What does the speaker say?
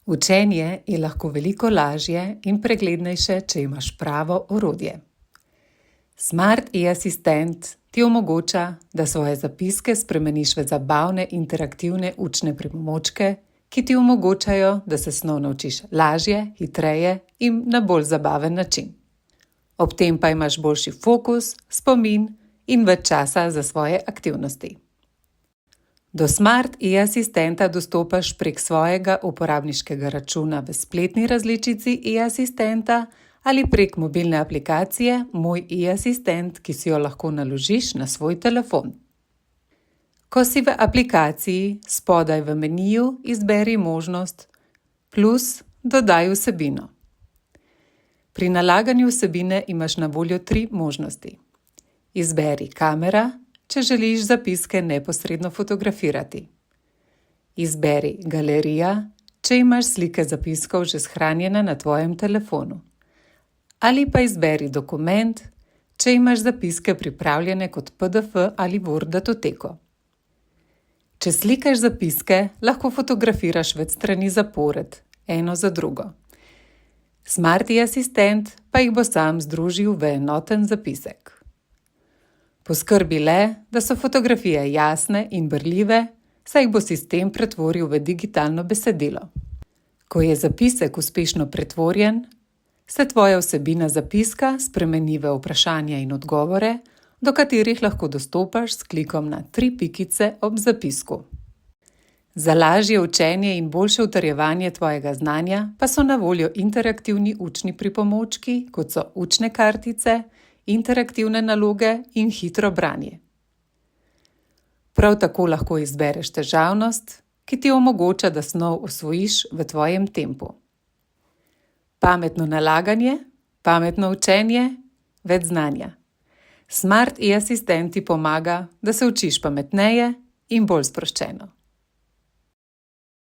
Učenje je lahko veliko lažje in preglednejše, če imaš pravo orodje. Smart e-asistent ti omogoča, da svoje zapiske spremeniš v zabavne interaktivne učne pripomočke, ki ti omogočajo, da se snov naučiš lažje, hitreje in na bolj zabaven način. Ob tem pa imaš boljši fokus, spomin in več časa za svoje aktivnosti. Do Smart e-asistenta dostopaš prek svojega uporabniškega računa v spletni različici e-asistenta ali prek mobilne aplikacije Moj e-asistent, ki si jo lahko naložiš na svoj telefon. Ko si v aplikaciji, spodaj v meniju izberi možnost plus dodaj vsebino. Pri nalaganju vsebine imaš na voljo 3 možnosti. Izberi kamera, če želiš zapiske neposredno fotografirati. Izberi galerija, če imaš slike zapiskov že shranjene na tvojem telefonu. Ali pa izberi dokument, če imaš zapiske pripravljene kot PDF ali Word datoteko. Če slikaš zapiske, lahko fotografiraš več strani zapored, eno za drugo. Smart e-asistent pa jih bo sam združil v enoten zapisek. Poskrbi le, da so fotografije jasne in berljive, saj jih bo sistem pretvoril v digitalno besedilo. Ko je zapisek uspešno pretvorjen, se tvoja vsebina zapiska spremeni v vprašanja in odgovore, do katerih lahko dostopaš s klikom na 3 pikice ob zapisku. Za lažje učenje in boljše utrjevanje tvojega znanja pa so na voljo interaktivni učni pripomočki, kot so učne kartice, interaktivne naloge in hitro branje. Prav tako lahko izbereš težavnost, ki ti omogoča, da snov osvojiš v tvojem tempu. Pametno nalaganje, pametno učenje, več znanja. Smart e-asistent ti pomaga, da se učiš pametneje in bolj sproščeno.